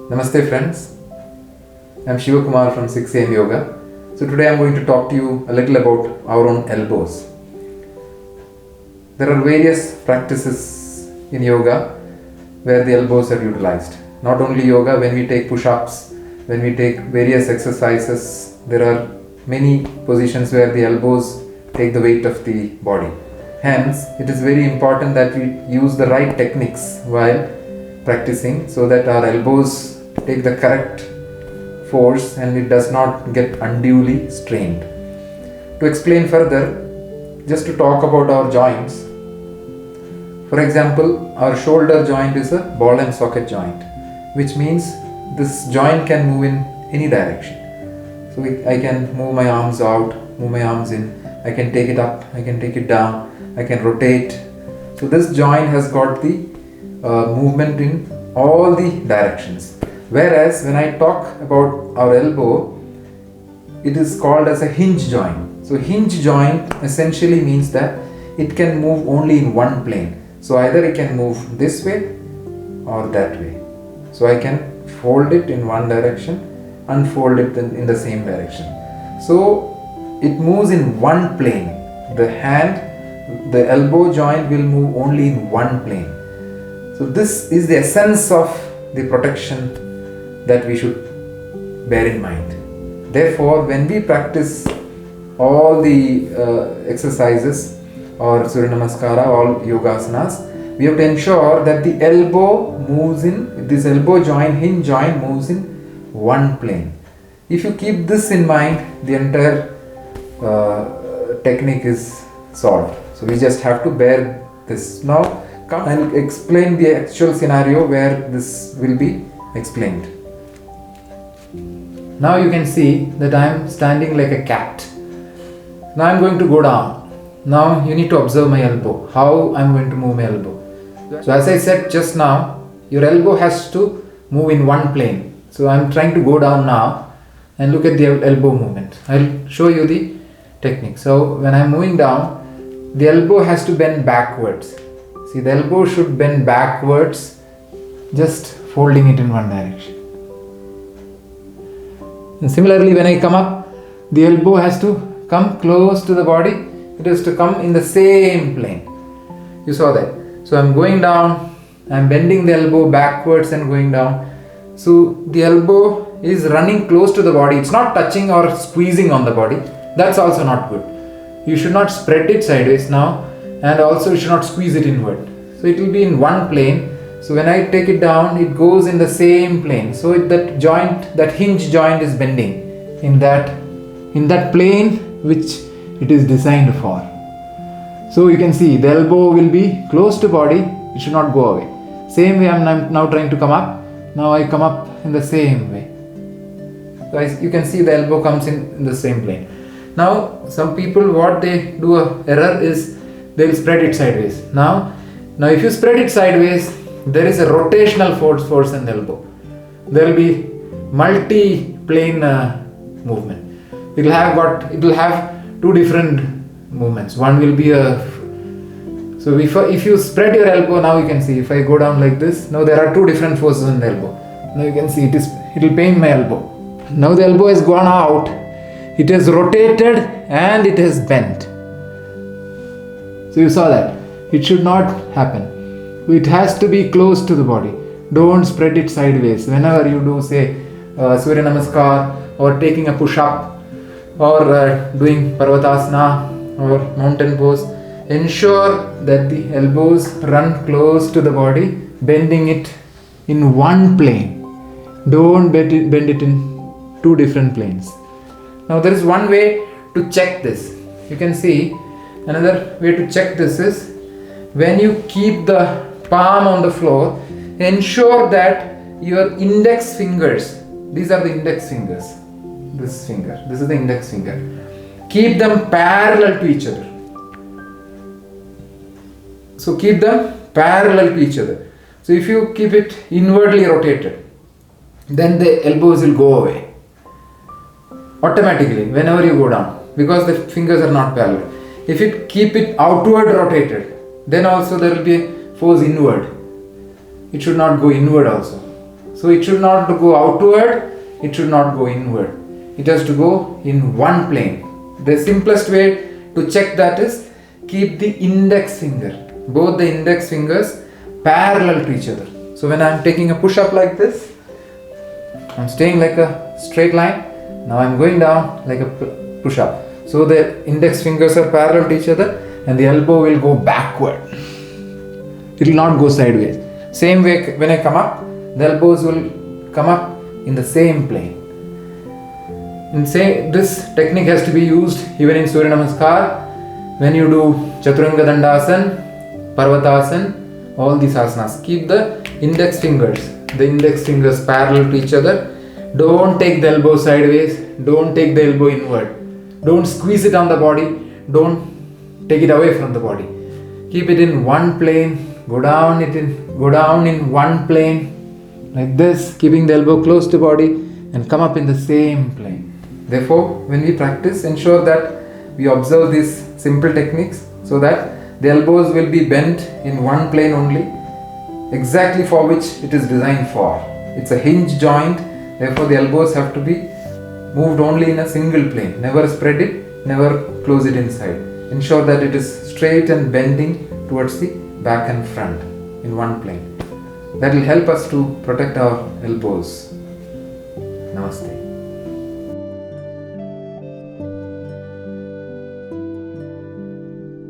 Namaste friends, I'm Shiva Kumar from 6am Yoga. So today I'm going to talk to you a little about our own elbows. There are various practices in yoga where the elbows are utilized. Not only yoga, when we take push-ups, when we take various exercises, there are many positions where the elbows take the weight of the body. Hence, it is very important that we use the right techniques while practicing so that our elbows take the correct force and it does not get unduly strained. To explain further, just to talk about our joints. For example, our shoulder joint is a ball and socket joint, which means this joint can move in any direction. So I can move my arms out, move my arms in, I can take it up, I can take it down, I can rotate. So this joint has got the movement in all the directions. Whereas when I talk about our elbow, it is called as a hinge joint. So hinge joint essentially means that it can move only in one plane. So either it can move this way or that way. So I can fold it in one direction, unfold it in the same direction. So it moves in one plane. The elbow joint will move only in one plane. So this is the essence of the protection that we should bear in mind. Therefore, when we practice all the exercises or Surya Namaskara, all yogasanas, we have to ensure that the elbow moves in, this elbow joint, hinge joint moves in one plane. If you keep this in mind, the entire technique is solved. So we just have to bear this. Now, I'll explain the actual scenario where this will be explained. Now you can see that I am standing like a cat. Now I am going to go down. Now you need to observe my elbow, how I am going to move my elbow. So as I said just now, your elbow has to move in one plane. So I am trying to go down now and look at the elbow movement. I'll show you the technique. So when I am moving down, the elbow has to bend backwards. See, the elbow should bend backwards, just folding it in one direction. And similarly, when I come up, the elbow has to come close to the body. It has to come in the same plane. You saw that. So I'm going down, I'm bending the elbow backwards and going down. So the elbow is running close to the body. It's not touching or squeezing on the body. That's also not good. You should not spread it sideways now. And also you should not squeeze it inward. So it will be in one plane. So when I take it down, it goes in the same plane. So that joint, that hinge joint is bending in that plane which it is designed for. So you can see the elbow will be close to body. It should not go away. Same way I'm now trying to come up. Now I come up in the same way. So you can see the elbow comes in the same plane. Now some people, what they do error is they will spread it sideways. Now if you spread it sideways, there is a rotational force in the elbow. There will be multi-plane movement. It will have two different movements. One will be so if you spread your elbow, now you can see if I go down like this, now there are two different forces in the elbow. Now you can see it will pain my elbow. Now the elbow has gone out, it has rotated and it has bent. So you saw that. It should not happen. It has to be close to the body. Don't spread it sideways. Whenever you do say Surya Namaskar or taking a push-up or doing Parvatasana or mountain pose, ensure that the elbows run close to the body, bending it in one plane. Don't bend it in two different planes. Now there is one way to check this. You can see another way to check this is when you keep the palm on the floor, ensure that your index fingers, these are the index fingers, this is the index finger, keep them parallel to each other. So keep them parallel to each other. So if you keep it inwardly rotated, then the elbows will go away automatically whenever you go down, because the fingers are not parallel. If you keep it outward rotated, then also there will be a force inward. It should not go inward also. So it should not go outward, it should not go inward. It has to go in one plane. The simplest way to check that is keep the index finger, both the index fingers parallel to each other. So when I am taking a push up like this, I am staying like a straight line. Now I am going down like a push up. So the index fingers are parallel to each other and the elbow will go backward. It will not go sideways. Same way when I come up, the elbows will come up in the same plane. And say this technique has to be used even in Surya Namaskar. When you do Chaturanga Dandasana, Parvatasana, all these asanas, keep the index fingers parallel to each other. Don't take the elbow sideways, don't take the elbow inward, don't squeeze it on the body, don't take it away from the body. Keep it in one plane, go down in one plane, like this, keeping the elbow close to body and come up in the same plane. Therefore, when we practice, ensure that we observe these simple techniques so that the elbows will be bent in one plane only, exactly for which it is designed for. It's a hinge joint, therefore the elbows have to be moved only in a single plane. Never spread it, never close it inside. Ensure that it is straight and bending towards the back and front in one plane. That will help us to protect our elbows. Namaste.